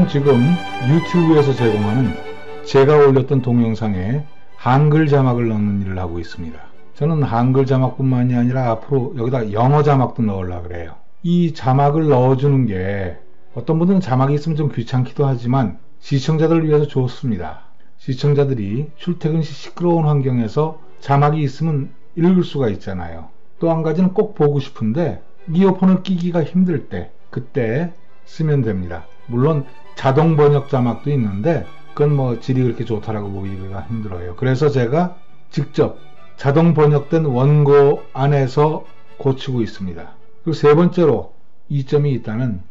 저는 지금 유튜브에서 제공하는 제가 올렸던 동영상에 한글 자막을 넣는 일을 하고 있습니다. 저는 한글 자막뿐만이 아니라 앞으로 여기다 영어 자막도 넣으려고 그래요. 이 자막을 넣어주는 게 어떤 분들은 자막이 있으면 좀 귀찮기도 하지만 시청자들을 위해서 좋습니다. 시청자들이 출퇴근 시 시끄러운 환경에서 자막이 있으면 읽을 수가 있잖아요. 또 한 가지는 꼭 보고 싶은데 이어폰을 끼기가 힘들 때 그때 쓰면 됩니다. 물론 자동 번역 자막도 있는데 그건 뭐 질이 그렇게 좋다라고 보기가 힘들어요. 그래서 제가 직접 자동 번역된 원고 안에서 고치고 있습니다. 그리고 세 번째로 이점이 있다면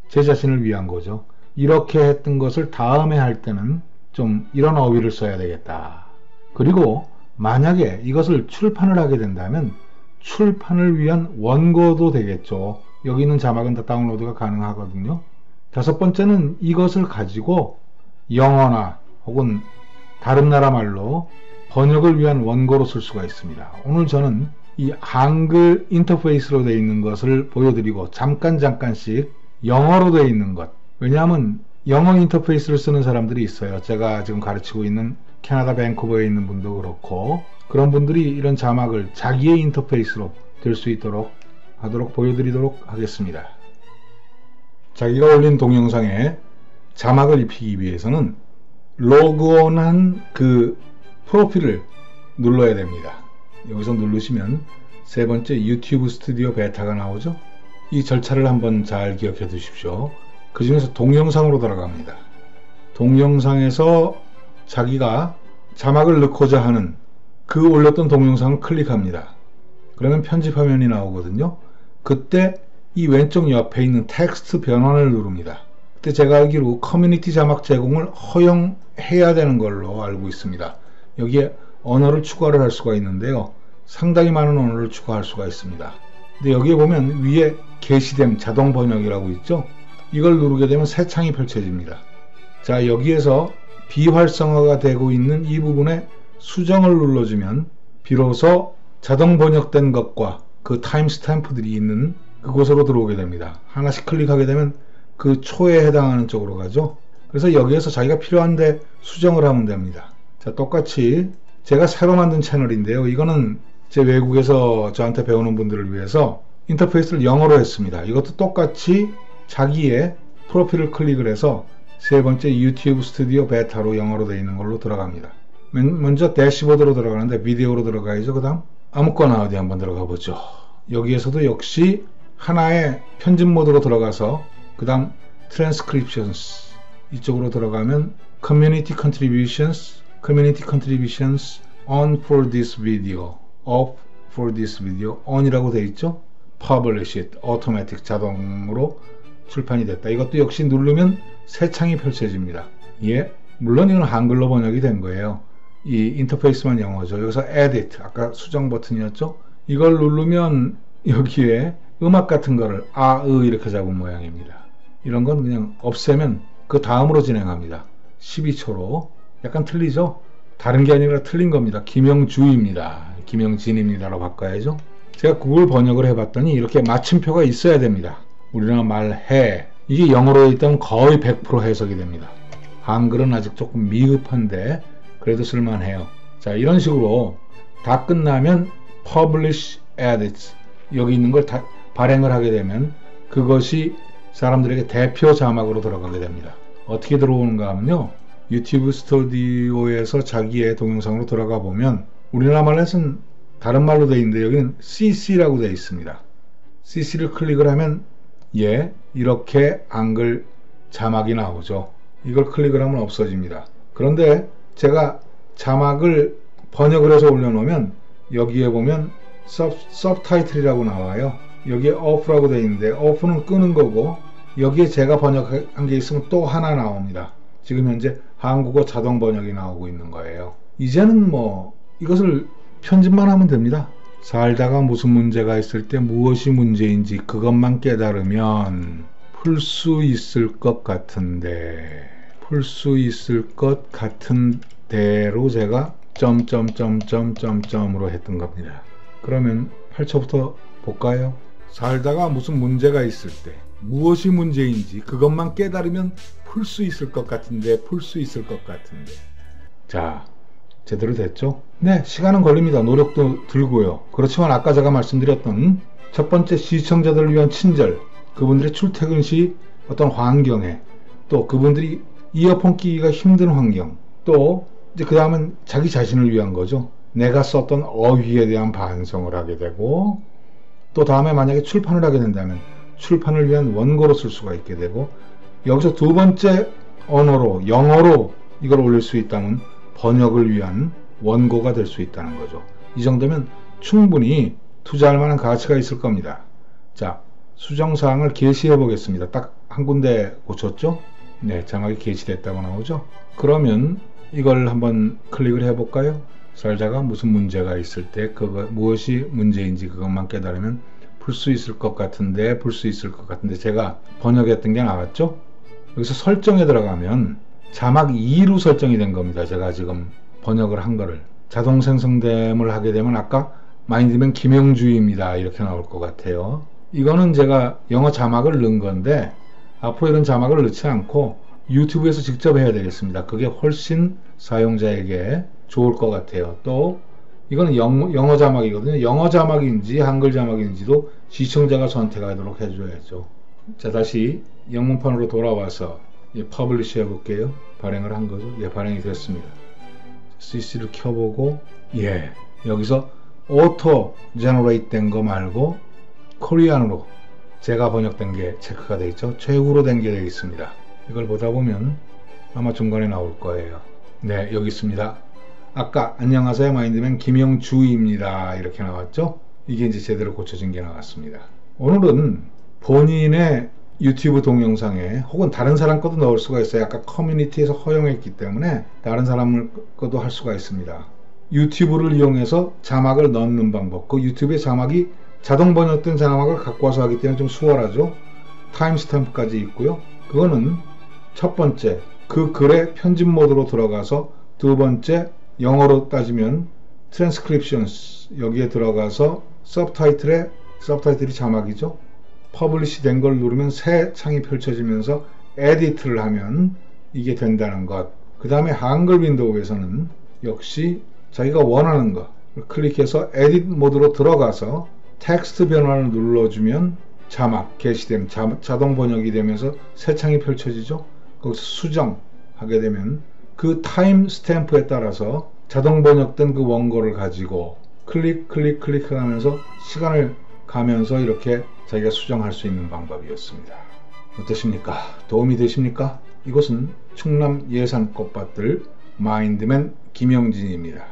제 자신을 위한 거죠. 이렇게 했던 것을 다음에 할 때는 좀 이런 어휘를 써야 되겠다. 그리고 만약에 이것을 출판을 하게 된다면 출판을 위한 원고도 되겠죠. 여기 있는 자막은 다 다운로드가 가능하거든요. 다섯 번째는 이것을 가지고 영어나 혹은 다른 나라 말로 번역을 위한 원고로 쓸 수가 있습니다. 오늘 저는 이 한글 인터페이스로 되어 있는 것을 보여드리고 잠깐씩 영어로 되어 있는 것, 왜냐하면 영어 인터페이스를 쓰는 사람들이 있어요. 제가 지금 가르치고 있는 캐나다 밴쿠버에 있는 분도 그렇고 그런 분들이 이런 자막을 자기의 인터페이스로 될 수 있도록 하도록 보여드리도록 하겠습니다. 자기가 올린 동영상에 자막을 입히기 위해서는 로그온한 그 프로필을 눌러야 됩니다. 여기서 누르시면 세 번째 유튜브 스튜디오 베타가 나오죠. 이 절차를 한번 잘 기억해 두십시오. 그 중에서 동영상으로 들어갑니다. 동영상에서 자기가 자막을 넣고자 하는 그 올렸던 동영상을 클릭합니다. 그러면 편집 화면이 나오거든요. 그때 이 왼쪽 옆에 있는 텍스트 변환을 누릅니다. 그때 제가 알기로 커뮤니티 자막 제공을 허용해야 되는 걸로 알고 있습니다. 여기에 언어를 추가를 할 수가 있는데요. 상당히 많은 언어를 추가할 수가 있습니다. 근데 여기에 보면 위에 게시됨 자동 번역이라고 있죠. 이걸 누르게 되면 새 창이 펼쳐집니다. 자, 여기에서 비활성화가 되고 있는 이 부분에 수정을 눌러주면 비로소 자동 번역된 것과 그 타임스탬프들이 있는 그곳으로 들어오게 됩니다. 하나씩 클릭하게 되면 그 초에 해당하는 쪽으로 가죠. 그래서 여기에서 자기가 필요한데 수정을 하면 됩니다. 자, 똑같이 제가 새로 만든 채널인데요. 이거는 제 외국에서 저한테 배우는 분들을 위해서 인터페이스를 영어로 했습니다. 이것도 똑같이 자기의 프로필을 클릭을 해서 세 번째 유튜브 스튜디오 베타로 영어로 되어 있는 걸로 들어갑니다. 먼저 대시보드로 들어가는데 비디오로 들어가야죠. 그 다음 아무거나 어디 한번 들어가 보죠. 여기에서도 역시 하나의 편집 모드로 들어가서 그 다음 transcriptions 이쪽으로 들어가면 community contributions on for this video, off for this video, on이라고 되어 있죠. publish it, automatic 자동으로 출판이 됐다. 이것도 역시 누르면 새 창이 펼쳐집니다. 예, 물론 이건 한글로 번역이 된 거예요. 이 인터페이스만 영어죠. 여기서 edit, 아까 수정 버튼이었죠. 이걸 누르면 여기에 음악 같은 거를 이렇게 잡은 모양입니다. 이런 건 그냥 없애면 그 다음으로 진행합니다. 12초로. 약간 틀리죠? 다른 게 아니라 틀린 겁니다. 김영주입니다. 김영진입니다라고 바꿔야죠. 제가 구글 번역을 해봤더니 이렇게 마침표가 있어야 됩니다. 우리나라 말해 이게 영어로 있다면 거의 100% 해석이 됩니다. 한글은 아직 조금 미흡한데 그래도 쓸만해요. 자, 이런 식으로 다 끝나면 publish edits 여기 있는 걸 다 발행을 하게 되면 그것이 사람들에게 대표 자막으로 들어가게 됩니다. 어떻게 들어오는가 하면요, 유튜브 스튜디오에서 자기의 동영상으로 들어가 보면 우리나라 말에서는 다른 말로 되어 있는데 여기는 CC라고 되어 있습니다. CC를 클릭을 하면 이렇게 한글 자막이 나오죠. 이걸 클릭을 하면 없어집니다. 그런데 제가 자막을 번역을 해서 올려놓으면 여기에 보면 서브타이틀이라고 나와요. 여기에 off라고 되어 있는데 off는 끄는 거고 여기에 제가 번역한 게 있으면 또 하나 나옵니다. 지금 현재 한국어 자동 번역이 나오고 있는 거예요. 이제는 뭐 이것을 편집만 하면 됩니다. 살다가 무슨 문제가 있을 때 무엇이 문제인지 그것만 깨달으면 풀 수 있을 것 같은데 풀 수 있을 것 같은 대로 제가 점점점점점점으로 했던 겁니다. 그러면 8초부터 볼까요? 살다가 무슨 문제가 있을 때 무엇이 문제인지 그것만 깨달으면 풀 수 있을 것 같은데, 풀 수 있을 것 같은데. 자, 제대로 됐죠? 네, 시간은 걸립니다. 노력도 들고요. 그렇지만 아까 제가 말씀드렸던 첫 번째 시청자들을 위한 친절, 그분들의 출퇴근 시 어떤 환경에, 또 그분들이 이어폰 끼기가 힘든 환경, 또 이제 그 다음은 자기 자신을 위한 거죠. 내가 썼던 어휘에 대한 반성을 하게 되고, 또 다음에 만약에 출판을 하게 된다면 출판을 위한 원고로 쓸 수가 있게 되고, 여기서 두 번째 언어로, 영어로 이걸 올릴 수 있다면 번역을 위한 원고가 될 수 있다는 거죠. 이 정도면 충분히 투자할 만한 가치가 있을 겁니다. 자, 수정사항을 게시해 보겠습니다. 딱 한 군데 고쳤죠? 네, 자막이 게시됐다고 나오죠? 그러면 이걸 한번 클릭을 해 볼까요? 살다가 무슨 문제가 있을 때 무엇이 문제인지 그것만 깨달으면 풀 수 있을 것 같은데, 풀 수 있을 것 같은데, 제가 번역했던 게 나왔죠? 여기서 설정에 들어가면 자막 2로 설정이 된 겁니다. 제가 지금 번역을 한 거를. 자동 생성됨을 하게 되면 아까 마인드맨 김영주입니다. 이렇게 나올 것 같아요. 이거는 제가 영어 자막을 넣은 건데 앞으로 이런 자막을 넣지 않고 유튜브에서 직접 해야 되겠습니다. 그게 훨씬 사용자에게 좋을 것 같아요. 또 이거는 영어 자막이거든요. 영어 자막인지 한글 자막인지도 시청자가 선택하도록 해줘야죠. 자, 다시 영문판으로 돌아와서 퍼블리시 해볼게요. 발행을 한 거죠. 예, 발행이 됐습니다. CC를 켜보고, 예, 여기서 오토 제너레이트 된 거 말고 코리안으로 제가 번역된 게 체크가 되어 있죠. 최고로 된 게 되어 있습니다. 이걸 보다 보면 아마 중간에 나올 거예요. 네, 여기 있습니다. 아까 안녕하세요 마인드맨 김영주입니다. 이렇게 나왔죠. 이게 이제 제대로 고쳐진 게 나왔습니다. 오늘은 본인의 유튜브 동영상에 혹은 다른 사람 것도 넣을 수가 있어요. 아까 커뮤니티에서 허용했기 때문에 다른 사람 것도 할 수가 있습니다. 유튜브를 이용해서 자막을 넣는 방법, 그 유튜브의 자막이 자동 번역된 자막을 갖고 와서 하기 때문에 좀 수월하죠. 타임스탬프까지 있고요. 그거는 첫 번째 그 글의 편집 모드로 들어가서, 두 번째 영어로 따지면 트랜스크립션스 여기에 들어가서 서브타이틀이 자막이죠. 퍼블리시 된 걸 누르면 새 창이 펼쳐지면서 에디트를 하면 이게 된다는 것. 그 다음에 한글 윈도우에서는 역시 자기가 원하는 거 클릭해서 에디트 모드로 들어가서 텍스트 변환을 눌러주면 자막 게시되면 자동 번역이 되면서 새 창이 펼쳐지죠. 거기서 수정하게 되면 그 타임 스탬프에 따라서 자동 번역된 그 원고를 가지고 클릭하면서 시간을 가면서 이렇게 자기가 수정할 수 있는 방법이었습니다. 어떠십니까? 도움이 되십니까? 이곳은 충남 예산 꽃밭들 마인드맨 김영진입니다.